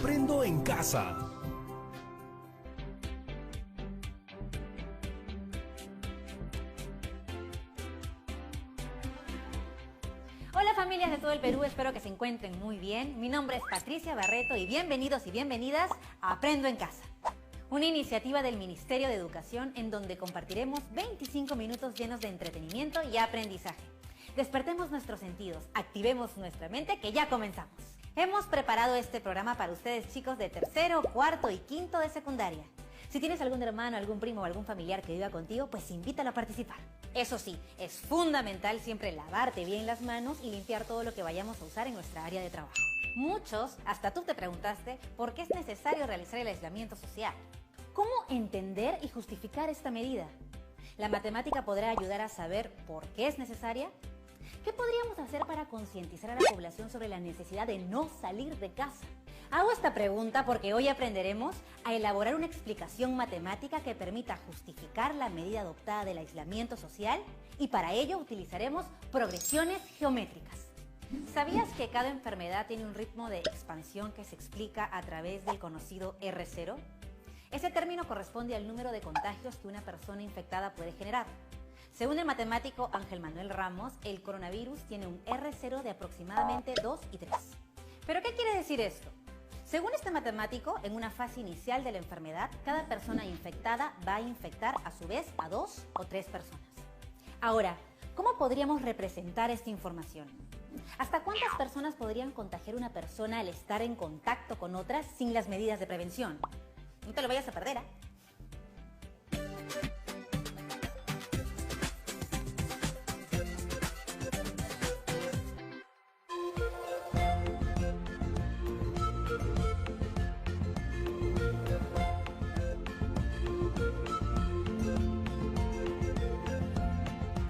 Aprendo en casa. Hola familias de todo el Perú, espero que se encuentren muy bien. Mi nombre es Patricia Barreto y bienvenidos y bienvenidas a Aprendo en Casa. Una iniciativa del Ministerio de Educación en donde compartiremos 25 minutos llenos de entretenimiento y aprendizaje. Despertemos nuestros sentidos, activemos nuestra mente que ya comenzamos. Hemos preparado este programa para ustedes chicos de tercero, cuarto y quinto de secundaria. Si tienes algún hermano, algún primo o algún familiar que viva contigo, pues invítalo a participar. Eso sí, es fundamental siempre lavarte bien las manos y limpiar todo lo que vayamos a usar en nuestra área de trabajo. Muchos, hasta tú te preguntaste, ¿por qué es necesario realizar el aislamiento social? ¿Cómo entender y justificar esta medida? ¿La matemática podrá ayudar a saber por qué es necesaria? ¿Qué podríamos hacer para concientizar a la población sobre la necesidad de no salir de casa? Hago esta pregunta porque hoy aprenderemos a elaborar una explicación matemática que permita justificar la medida adoptada del aislamiento social y para ello utilizaremos progresiones geométricas. ¿Sabías que cada enfermedad tiene un ritmo de expansión que se explica a través del conocido R0? Ese término corresponde al número de contagios que una persona infectada puede generar. Según el matemático Ángel Manuel Ramos, el coronavirus tiene un R0 de aproximadamente 2 y 3. ¿Pero qué quiere decir esto? Según este matemático, en una fase inicial de la enfermedad, cada persona infectada va a infectar a su vez a 2 o 3 personas. Ahora, ¿cómo podríamos representar esta información? ¿Hasta cuántas personas podrían contagiar una persona al estar en contacto con otras sin las medidas de prevención? No te lo vayas a perder, ¿eh?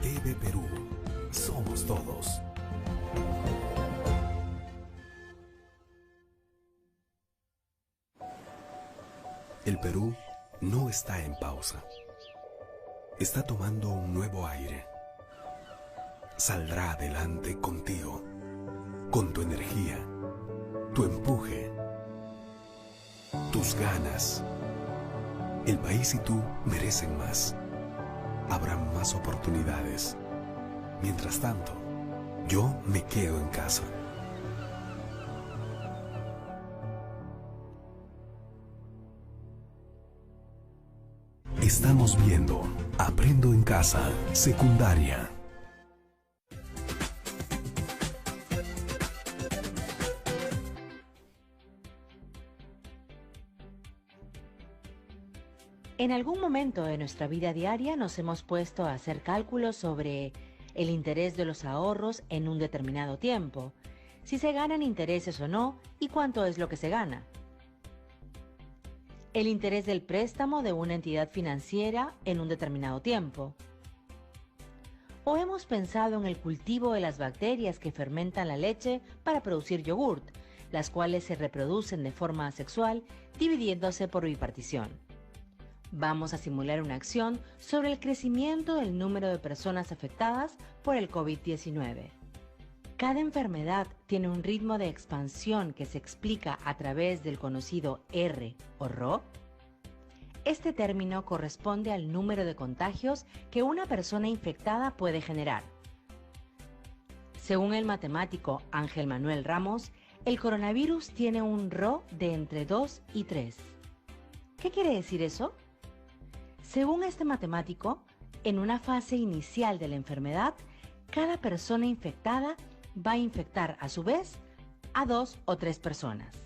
TV Perú. Somos todos. El Perú no está en pausa. Está tomando un nuevo aire. Saldrá adelante contigo, con tu energía, tu empuje, tus ganas. El país y tú merecen más. Habrá más oportunidades. Mientras tanto, yo me quedo en casa. Estamos viendo Aprendo en Casa, secundaria. En algún momento de nuestra vida diaria nos hemos puesto a hacer cálculos sobre el interés de los ahorros en un determinado tiempo, si se ganan intereses o no y cuánto es lo que se gana. El interés del préstamo de una entidad financiera en un determinado tiempo. O hemos pensado en el cultivo de las bacterias que fermentan la leche para producir yogurt, las cuales se reproducen de forma asexual, dividiéndose por bipartición. Vamos a simular una acción sobre el crecimiento del número de personas afectadas por el COVID-19. Cada enfermedad tiene un ritmo de expansión que se explica a través del conocido R o Rho. Este término corresponde al número de contagios que una persona infectada puede generar. Según el matemático Ángel Manuel Ramos, el coronavirus tiene un Rho de entre 2 y 3. ¿Qué quiere decir eso? Según este matemático, en una fase inicial de la enfermedad, cada persona infectada va a infectar a su vez a 2 o 3 personas.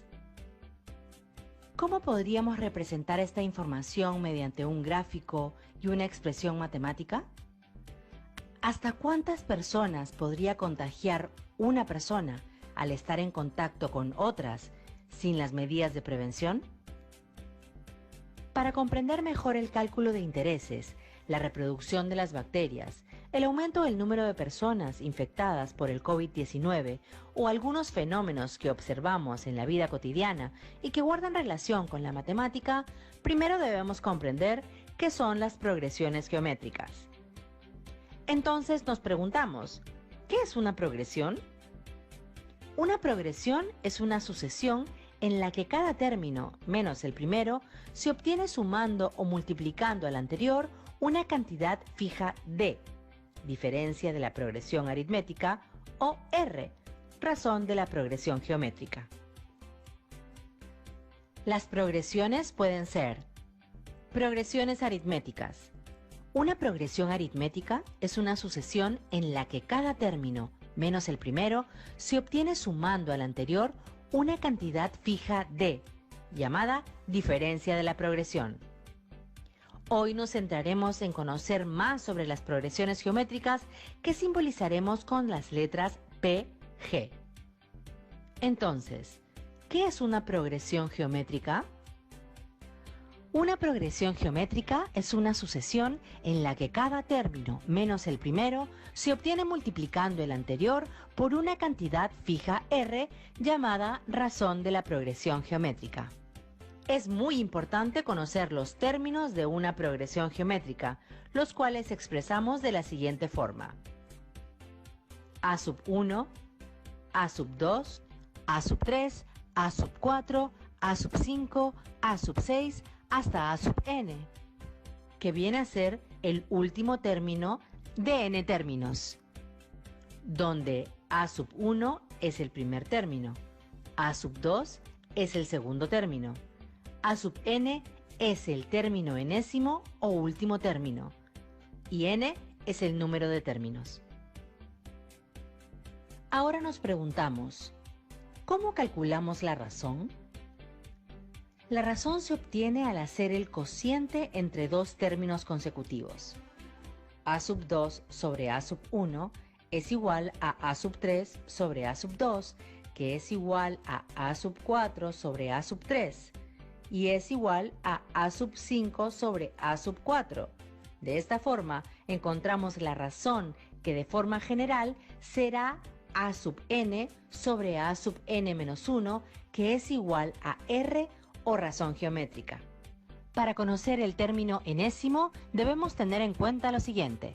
¿Cómo podríamos representar esta información mediante un gráfico y una expresión matemática? ¿Hasta cuántas personas podría contagiar una persona al estar en contacto con otras sin las medidas de prevención? Para comprender mejor el cálculo de intereses, la reproducción de las bacterias, el aumento del número de personas infectadas por el COVID-19 o algunos fenómenos que observamos en la vida cotidiana y que guardan relación con la matemática, primero debemos comprender qué son las progresiones geométricas. Entonces nos preguntamos, ¿qué es una progresión? Una progresión es una sucesión en la que cada término menos el primero se obtiene sumando o multiplicando al anterior una cantidad fija d, diferencia de la progresión aritmética, o r, razón de la progresión geométrica. Las progresiones pueden ser progresiones aritméticas. Una progresión aritmética es una sucesión en la que cada término menos el primero se obtiene sumando al anterior una cantidad fija d, llamada diferencia de la progresión. Hoy nos centraremos en conocer más sobre las progresiones geométricas que simbolizaremos con las letras P, G. Entonces, ¿qué es una progresión geométrica? Una progresión geométrica es una sucesión en la que cada término menos el primero se obtiene multiplicando el anterior por una cantidad fija r llamada razón de la progresión geométrica. Es muy importante conocer los términos de una progresión geométrica, los cuales expresamos de la siguiente forma: a sub 1, a sub 2, a sub 3, a sub 4, a sub 5, a sub 6, hasta a sub n, que viene a ser el último término de n términos, donde a sub 1 es el primer término, a sub 2 es el segundo término, a sub n es el término enésimo o último término, y n es el número de términos. Ahora nos preguntamos, ¿cómo calculamos la razón? La razón se obtiene al hacer el cociente entre dos términos consecutivos. A sub 2 sobre A sub 1 es igual a A sub 3 sobre A sub 2, que es igual a A sub 4 sobre A sub 3, y es igual a A sub 5 sobre A sub 4. De esta forma, encontramos la razón que de forma general será A sub n sobre A sub n menos 1, que es igual a r o razón geométrica. Para conocer el término enésimo, debemos tener en cuenta lo siguiente.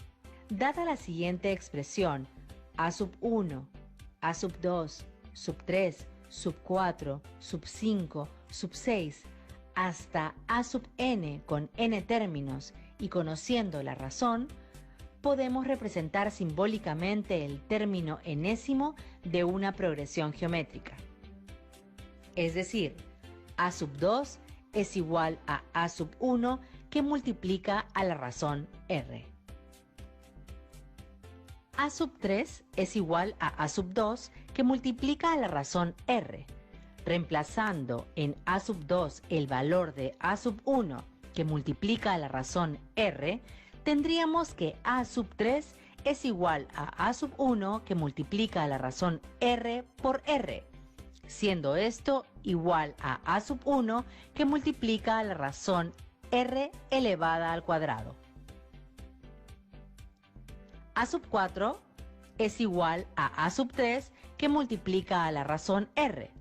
Dada la siguiente expresión, A sub 1, A sub 2, sub 3, sub 4, sub 5, sub 6, hasta A sub n con n términos y conociendo la razón, podemos representar simbólicamente el término enésimo de una progresión geométrica. Es decir, A sub 2 es igual a A sub 1 que multiplica a la razón r. A sub 3 es igual a A sub 2 que multiplica a la razón r. Reemplazando en A sub 2 el valor de A sub 1 que multiplica a la razón r, tendríamos que A sub 3 es igual a A sub 1 que multiplica a la razón r por r, siendo esto igual a A sub 1 que multiplica a la razón r elevada al cuadrado. A sub 4 es igual a A sub 3 que multiplica a la razón r.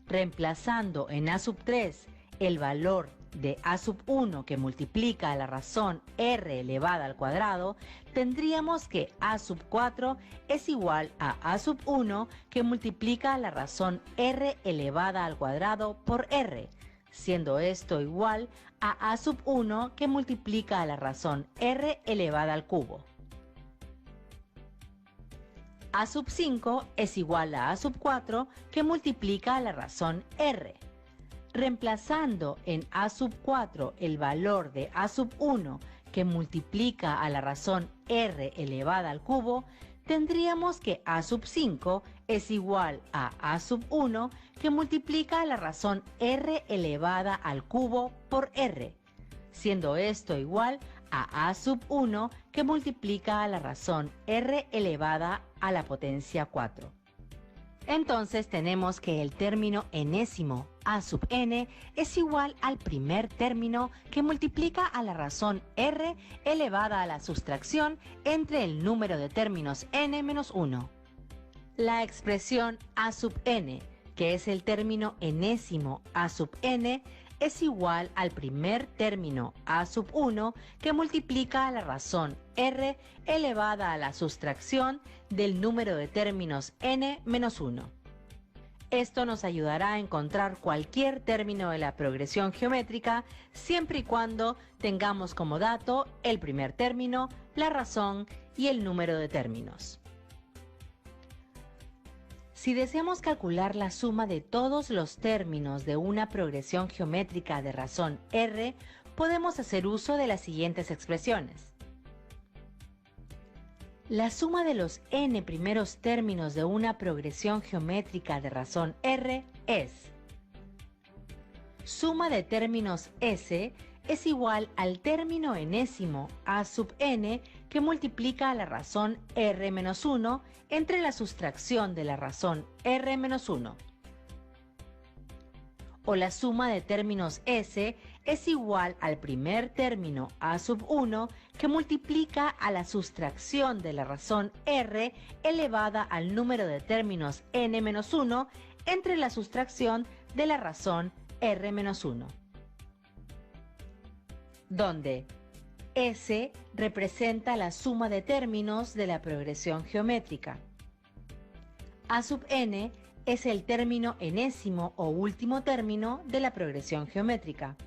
Reemplazando en A sub 3 el valor de A sub 1 que multiplica a la razón r elevada al cuadrado, tendríamos que A sub 4 es igual a A sub 1 que multiplica a la razón r elevada al cuadrado por r, siendo esto igual a A sub 1 que multiplica a la razón r elevada al cubo. A sub 5 es igual a A sub 4 que multiplica a la razón r. Reemplazando en A sub 4 el valor de A sub 1 que multiplica a la razón r elevada al cubo, tendríamos que A sub 5 es igual a A sub 1 que multiplica a la razón r elevada al cubo por r, siendo esto igual a A sub 1 que multiplica a la razón r elevada a la potencia 4. Entonces tenemos que el término enésimo A sub n es igual al primer término que multiplica a la razón r elevada a la sustracción entre el número de términos n menos 1. La expresión A sub n, que es el término enésimo A sub n, es igual al primer término A sub 1 que multiplica a la razón r elevada a la sustracción del número de términos n menos 1. Esto nos ayudará a encontrar cualquier término de la progresión geométrica siempre y cuando tengamos como dato el primer término, la razón y el número de términos. Si deseamos calcular la suma de todos los términos de una progresión geométrica de razón R, podemos hacer uso de las siguientes expresiones. La suma de los n primeros términos de una progresión geométrica de razón R es: suma de términos S es igual al término enésimo a sub n que multiplica a la razón R-1 entre la sustracción de la razón R-1. O la suma de términos S es igual al primer término a sub 1 que multiplica a la sustracción de la razón R elevada al número de términos n-1 entre la sustracción de la razón R-1. Donde S representa la suma de términos de la progresión geométrica. A sub n es el término enésimo o último término de la progresión geométrica.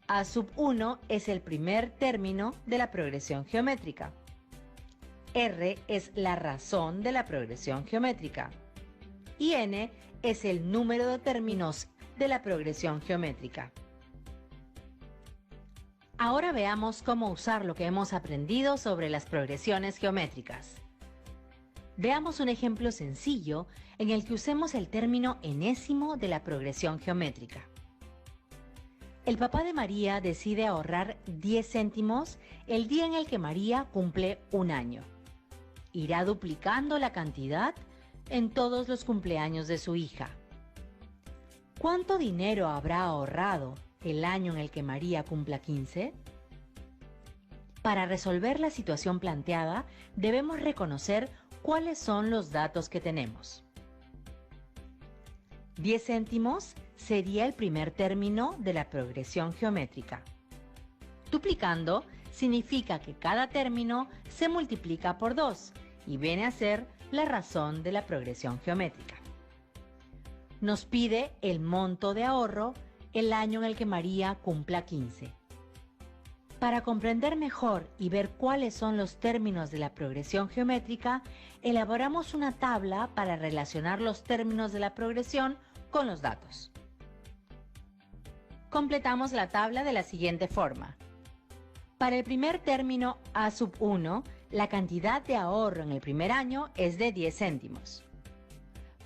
A sub 1 es el primer término de la progresión geométrica. R es la razón de la progresión geométrica. Y n es el número de términos de la progresión geométrica. Ahora veamos cómo usar lo que hemos aprendido sobre las progresiones geométricas. Veamos un ejemplo sencillo en el que usemos el término enésimo de la progresión geométrica. El papá de María decide ahorrar 10 céntimos el día en el que María cumple un año. Irá duplicando la cantidad en todos los cumpleaños de su hija. ¿Cuánto dinero habrá ahorrado el año en el que María cumpla 15? Para resolver la situación planteada, debemos reconocer cuáles son los datos que tenemos. 10 céntimos sería el primer término de la progresión geométrica. Duplicando significa que cada término se multiplica por 2 y viene a ser la razón de la progresión geométrica. Nos pide el monto de ahorro el año en el que María cumpla 15. Para comprender mejor y ver cuáles son los términos de la progresión geométrica, elaboramos una tabla para relacionar los términos de la progresión con los datos. Completamos la tabla de la siguiente forma. Para el primer término A sub 1, la cantidad de ahorro en el primer año es de 10 céntimos.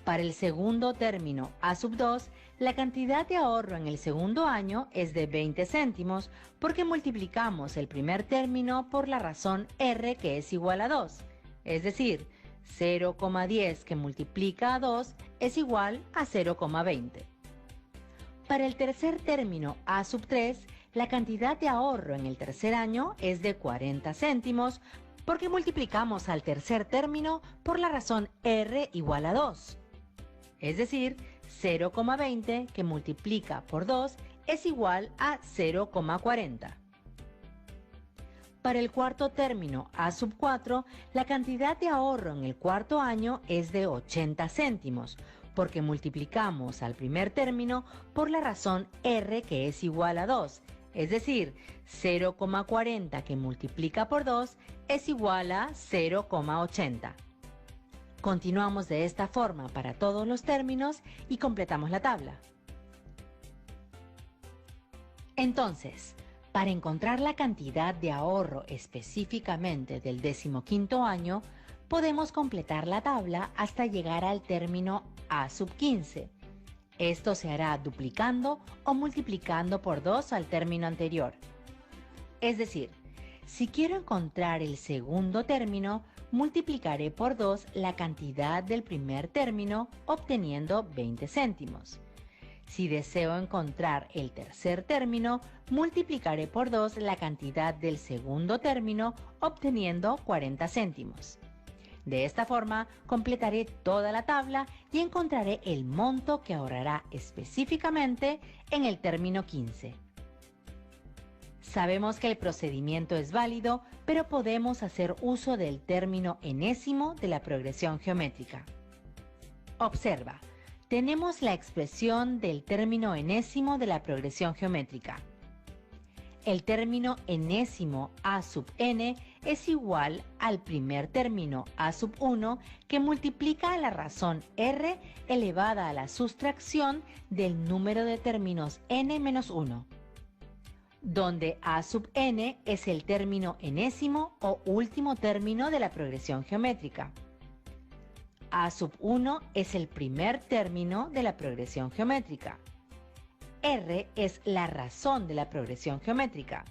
Para el segundo término A sub 2, la cantidad de ahorro en el segundo año es de 20 céntimos porque multiplicamos el primer término por la razón R que es igual a 2, es decir, 0,10 que multiplica a 2 es igual a 0,20. Para el tercer término A sub 3, la cantidad de ahorro en el tercer año es de 40 céntimos porque multiplicamos al tercer término por la razón R igual a 2. Es decir, 0,20 que multiplica por 2 es igual a 0,40. Para el cuarto término A sub 4, la cantidad de ahorro en el cuarto año es de 80 céntimos, porque multiplicamos al primer término por la razón R que es igual a 2, es decir, 0,40 que multiplica por 2 es igual a 0,80. Continuamos de esta forma para todos los términos y completamos la tabla. Entonces, para encontrar la cantidad de ahorro específicamente del 15º año, podemos completar la tabla hasta llegar al término A sub 15. Esto se hará duplicando o multiplicando por 2 al término anterior. Es decir, si quiero encontrar el segundo término, multiplicaré por 2 la cantidad del primer término, obteniendo 20 céntimos. Si deseo encontrar el tercer término, multiplicaré por 2 la cantidad del segundo término, obteniendo 40 céntimos. De esta forma, completaré toda la tabla y encontraré el monto que ahorrará específicamente en el término 15. Sabemos que el procedimiento es válido, pero podemos hacer uso del término enésimo de la progresión geométrica. Observa, tenemos la expresión del término enésimo de la progresión geométrica. El término enésimo a sub n es igual al primer término a sub 1 que multiplica a la razón r elevada a la sustracción del número de términos n menos 1, donde a sub n es el término enésimo o último término de la progresión geométrica. A sub 1 es el primer término de la progresión geométrica. R es la razón de la progresión geométrica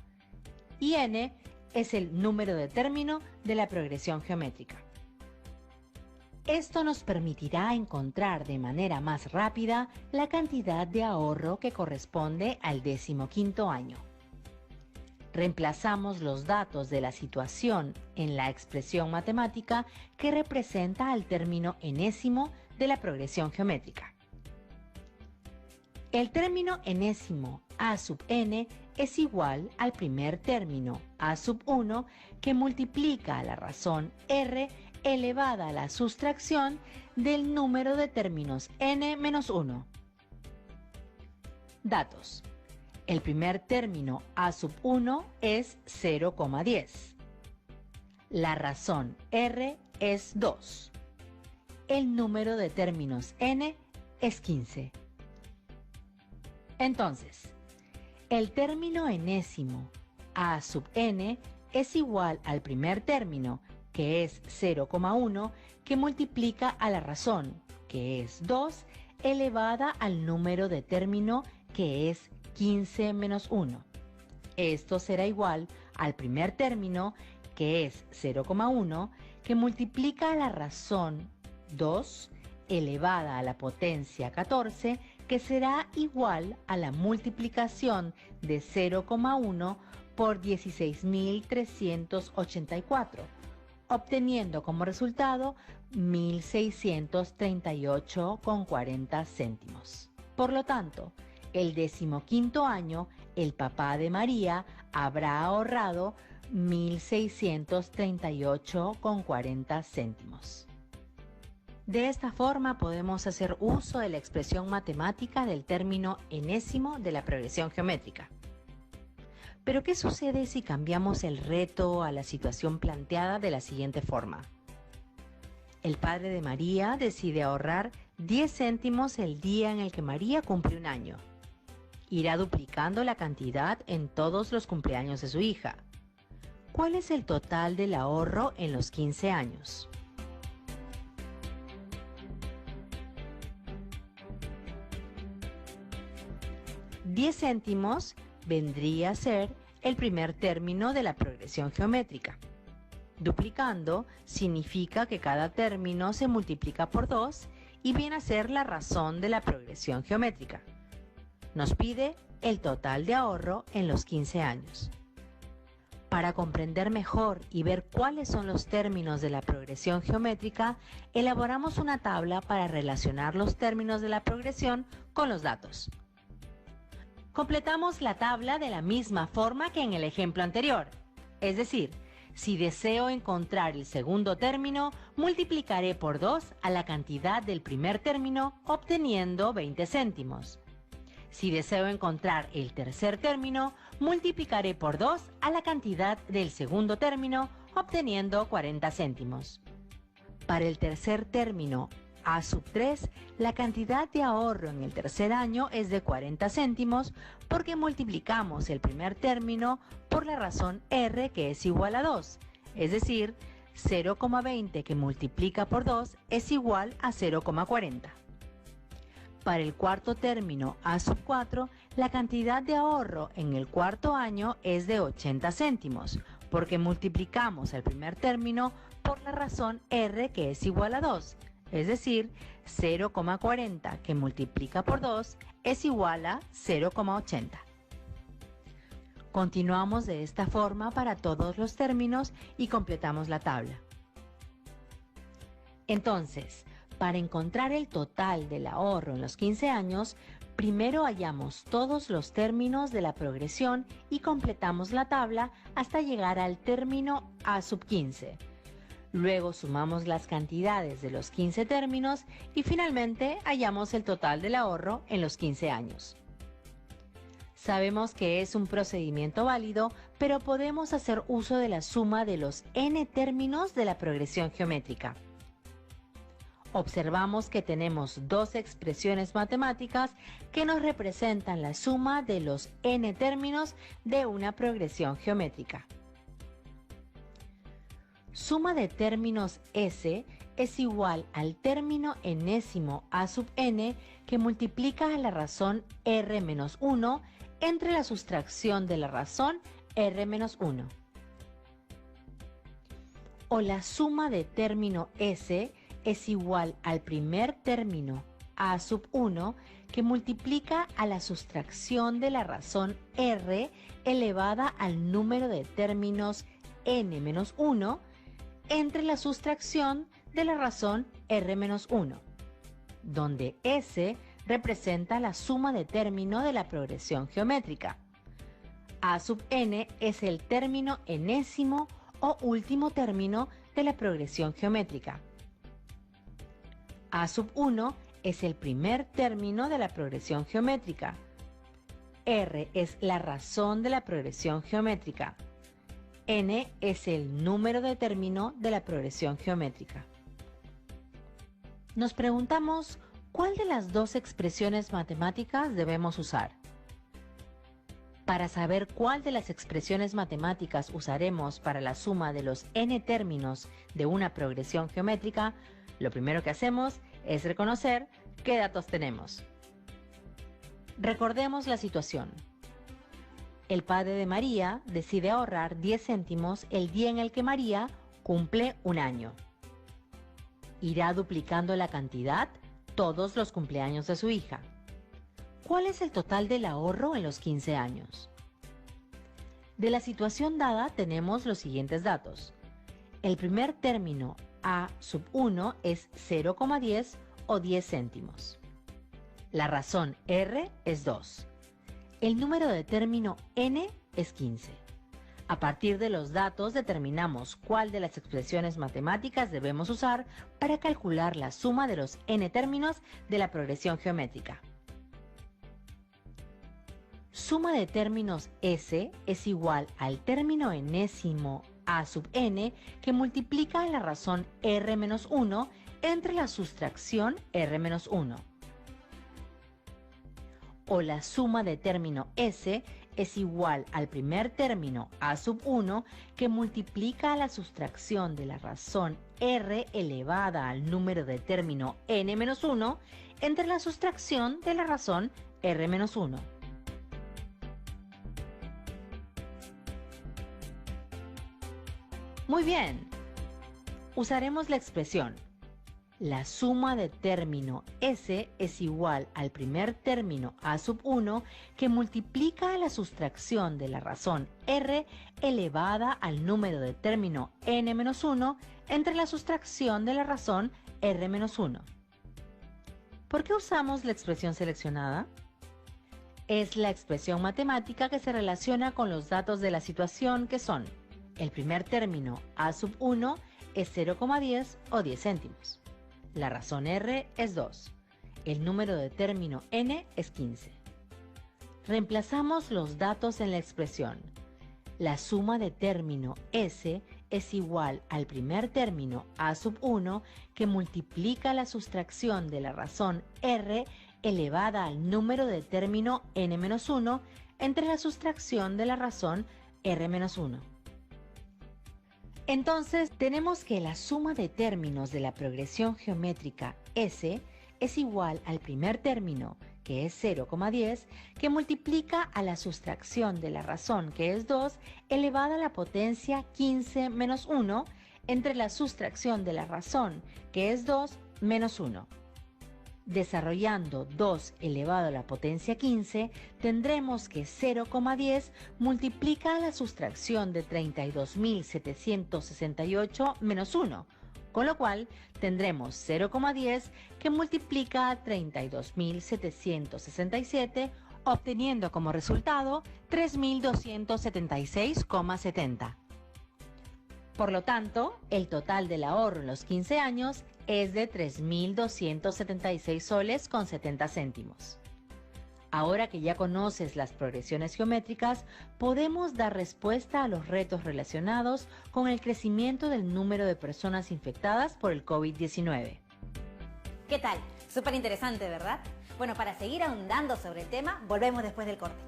y n es el número de término de la progresión geométrica. Esto nos permitirá encontrar de manera más rápida la cantidad de ahorro que corresponde al 15º año. Reemplazamos los datos de la situación en la expresión matemática que representa al término enésimo de la progresión geométrica. El término enésimo a sub n es igual al primer término a sub 1 que multiplica a la razón r elevada a la sustracción del número de términos n menos 1. Datos. El primer término a sub 1 es 0,10. La razón r es 2. El número de términos n es 15. Entonces, el término enésimo a sub n es igual al primer término, que es 0,1, que multiplica a la razón, que es 2, elevada al número de término, que es 15 menos 1. Esto será igual al primer término, que es 0,1, que multiplica a la razón 2, elevada a la potencia 14, que será igual a la multiplicación de 0,1 por 16.384, obteniendo como resultado 1.638,40 céntimos. Por lo tanto, el 15º año, el papá de María habrá ahorrado 1.638,40 céntimos. De esta forma podemos hacer uso de la expresión matemática del término enésimo de la progresión geométrica. Pero ¿qué sucede si cambiamos el reto a la situación planteada de la siguiente forma? El padre de María decide ahorrar 10 céntimos el día en el que María cumple un año. Irá duplicando la cantidad en todos los cumpleaños de su hija. ¿Cuál es el total del ahorro en los 15 años? $10 céntimos vendría a ser el primer término de la progresión geométrica. Duplicando significa que cada término se multiplica por 2 y viene a ser la razón de la progresión geométrica. Nos pide el total de ahorro en los 15 años. Para comprender mejor y ver cuáles son los términos de la progresión geométrica, elaboramos una tabla para relacionar los términos de la progresión con los datos. Completamos la tabla de la misma forma que en el ejemplo anterior. Es decir, si deseo encontrar el segundo término, multiplicaré por 2 a la cantidad del primer término, obteniendo 20 céntimos. Si deseo encontrar el tercer término, multiplicaré por 2 a la cantidad del segundo término, obteniendo 40 céntimos. Para el tercer término, a sub 3, la cantidad de ahorro en el tercer año es de 40 céntimos porque multiplicamos el primer término por la razón r, que es igual a 2, es decir, 0,20 que multiplica por 2 es igual a 0,40. Para el cuarto término a sub 4, la cantidad de ahorro en el cuarto año es de 80 céntimos porque multiplicamos el primer término por la razón r, que es igual a 2, es decir, 0,40 que multiplica por 2 es igual a 0,80. Continuamos de esta forma para todos los términos y completamos la tabla. Entonces, para encontrar el total del ahorro en los 15 años, primero hallamos todos los términos de la progresión y completamos la tabla hasta llegar al término a sub 15. Luego sumamos las cantidades de los 15 términos y finalmente hallamos el total del ahorro en los 15 años. Sabemos que es un procedimiento válido, pero podemos hacer uso de la suma de los n términos de la progresión geométrica. Observamos que tenemos dos expresiones matemáticas que nos representan la suma de los n términos de una progresión geométrica. Suma de términos S es igual al término enésimo a sub n que multiplica a la razón r menos 1 entre la sustracción de la razón r menos 1. O la suma de término S es igual al primer término a sub 1 que multiplica a la sustracción de la razón r elevada al número de términos n menos 1 entre la sustracción de la razón r menos 1, donde S representa la suma de término de la progresión geométrica. A sub n es el término enésimo o último término de la progresión geométrica. A sub 1 es el primer término de la progresión geométrica. R es la razón de la progresión geométrica. N es el número de término de la progresión geométrica. Nos preguntamos, ¿cuál de las dos expresiones matemáticas debemos usar? Para saber cuál de las expresiones matemáticas usaremos para la suma de los n términos de una progresión geométrica, lo primero que hacemos es reconocer qué datos tenemos. Recordemos la situación. El padre de María decide ahorrar 10 céntimos el día en el que María cumple un año. Irá duplicando la cantidad todos los cumpleaños de su hija. ¿Cuál es el total del ahorro en los 15 años? De la situación dada tenemos los siguientes datos. El primer término a sub 1 es 0,10 o 10 céntimos. La razón r es 2. El número de término n es 15. A partir de los datos determinamos cuál de las expresiones matemáticas debemos usar para calcular la suma de los n términos de la progresión geométrica. Suma de términos S es igual al término enésimo a sub n que multiplica a la razón r menos 1 entre la sustracción r menos 1. O la suma de término S es igual al primer término a sub 1 que multiplica a la sustracción de la razón r elevada al número de término n menos 1 entre la sustracción de la razón r menos 1. Muy bien, usaremos la expresión. La suma de término S es igual al primer término a sub 1 que multiplica a la sustracción de la razón r elevada al número de término n menos 1 entre la sustracción de la razón r menos 1. ¿Por qué usamos la expresión seleccionada? Es la expresión matemática que se relaciona con los datos de la situación que son: el primer término a sub 1 es 0,10 o 10 céntimos. La razón r es 2. El número de término n es 15. Reemplazamos los datos en la expresión. La suma de término S es igual al primer término a sub 1 que multiplica la sustracción de la razón r elevada al número de término n menos 1 entre la sustracción de la razón r menos 1. Entonces, tenemos que la suma de términos de la progresión geométrica S es igual al primer término, que es 0,10, que multiplica a la sustracción de la razón, que es 2, elevada a la potencia 15 menos 1, entre la sustracción de la razón, que es 2, menos 1. Desarrollando 2 elevado a la potencia 15, tendremos que 0,10 multiplica a la sustracción de 32.768 menos 1, con lo cual tendremos 0,10 que multiplica a 32.767, obteniendo como resultado 3.276,70. Por lo tanto, el total del ahorro en los 15 años es de 3.276 soles con 70 céntimos. Ahora que ya conoces las progresiones geométricas, podemos dar respuesta a los retos relacionados con el crecimiento del número de personas infectadas por el COVID-19. ¿Qué tal? Súper interesante, ¿verdad? Bueno, para seguir ahondando sobre el tema, volvemos después del corte.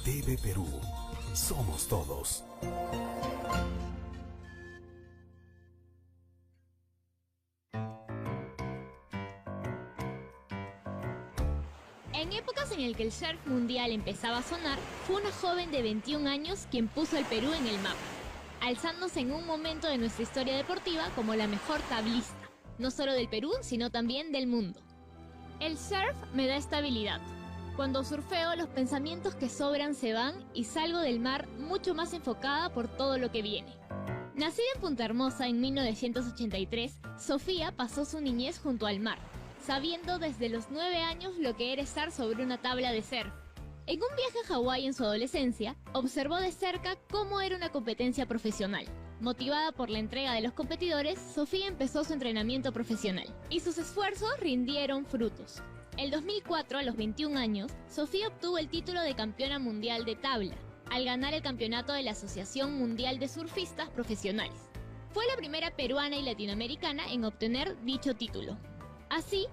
TV Perú. Somos todos. En épocas en el que el surf mundial empezaba a sonar, fue una joven de 21 años quien puso al Perú en el mapa, alzándose en un momento de nuestra historia deportiva como la mejor tablista, no solo del Perú, sino también del mundo. El surf me da estabilidad. Cuando surfeo, los pensamientos que sobran se van y salgo del mar mucho más enfocada por todo lo que viene. Nacida en Punta Hermosa en 1983, Sofía pasó su niñez junto al mar, sabiendo desde los 9 años lo que era estar sobre una tabla de surf. En un viaje a Hawái en su adolescencia, observó de cerca cómo era una competencia profesional. Motivada por la entrega de los competidores, Sofía empezó su entrenamiento profesional y sus esfuerzos rindieron frutos. El 2004, a los 21 años, Sofía obtuvo el título de campeona mundial de tabla, al ganar el campeonato de la Asociación Mundial de Surfistas Profesionales. Fue la primera peruana y latinoamericana en obtener dicho título. Así,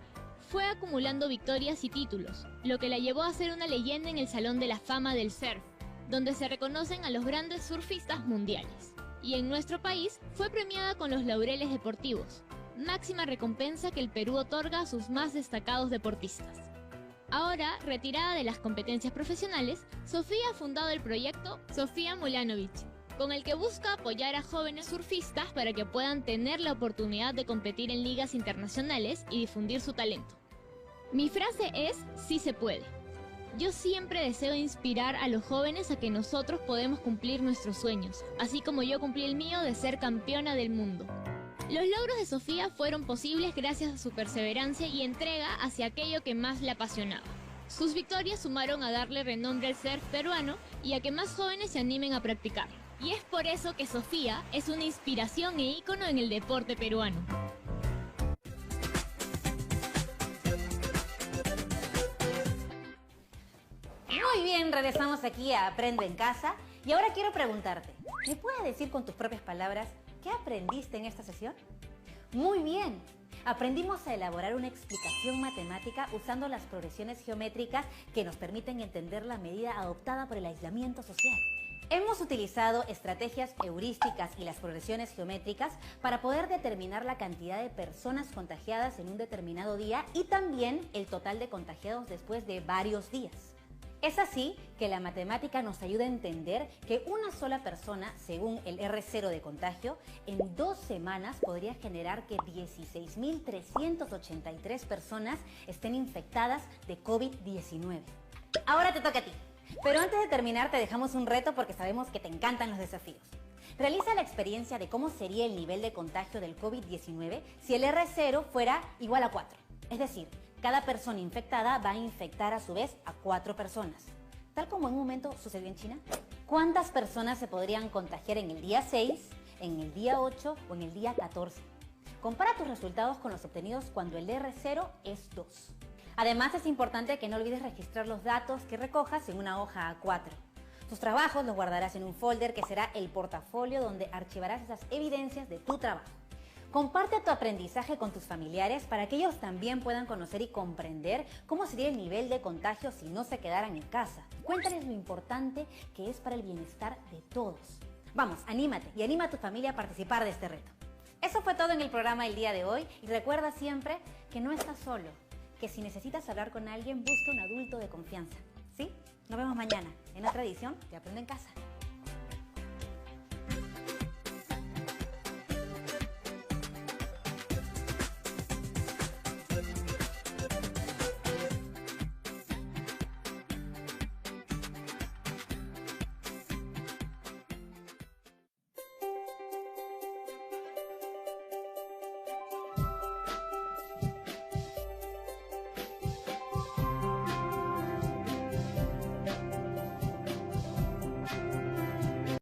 fue acumulando victorias y títulos, lo que la llevó a ser una leyenda en el Salón de la Fama del Surf, donde se reconocen a los grandes surfistas mundiales. Y en nuestro país fue premiada con los Laureles Deportivos, máxima recompensa que el Perú otorga a sus más destacados deportistas. Ahora, retirada de las competencias profesionales, Sofía ha fundado el proyecto Sofía Mulanovich, con el que busca apoyar a jóvenes surfistas para que puedan tener la oportunidad de competir en ligas internacionales y difundir su talento. Mi frase es: sí se puede. Yo siempre deseo inspirar a los jóvenes a que nosotros podemos cumplir nuestros sueños, así como yo cumplí el mío de ser campeona del mundo. Los logros de Sofía fueron posibles gracias a su perseverancia y entrega hacia aquello que más la apasionaba. Sus victorias sumaron a darle renombre al surf peruano y a que más jóvenes se animen a practicarlo. Y es por eso que Sofía es una inspiración e ícono en el deporte peruano. Muy bien, regresamos aquí a Aprendo en Casa y ahora quiero preguntarte, ¿me puedes decir con tus propias palabras qué aprendiste en esta sesión? Muy bien, aprendimos a elaborar una explicación matemática usando las progresiones geométricas que nos permiten entender la medida adoptada por el aislamiento social. Hemos utilizado estrategias heurísticas y las progresiones geométricas para poder determinar la cantidad de personas contagiadas en un determinado día y también el total de contagiados después de varios días. Es así que la matemática nos ayuda a entender que una sola persona, según el R0 de contagio, en 2 semanas podría generar que 16.383 personas estén infectadas de COVID-19. Ahora te toca a ti. Pero antes de terminar te dejamos un reto porque sabemos que te encantan los desafíos. Realiza la experiencia de cómo sería el nivel de contagio del COVID-19 si el R0 fuera igual a 4. Es decir, cada persona infectada va a infectar a su vez a 4 personas. Tal como en un momento sucedió en China. ¿Cuántas personas se podrían contagiar en el día 6, en el día 8 o en el día 14? Compara tus resultados con los obtenidos cuando el R0 es 2. Además, es importante que no olvides registrar los datos que recojas en una hoja A4. Tus trabajos los guardarás en un folder que será el portafolio donde archivarás esas evidencias de tu trabajo. Comparte tu aprendizaje con tus familiares para que ellos también puedan conocer y comprender cómo sería el nivel de contagio si no se quedaran en casa. Cuéntales lo importante que es para el bienestar de todos. Vamos, anímate y anima a tu familia a participar de este reto. Eso fue todo en el programa del día de hoy y recuerda siempre que no estás solo, que si necesitas hablar con alguien, busca un adulto de confianza. ¿Sí? Nos vemos mañana en otra edición de Aprendo en Casa.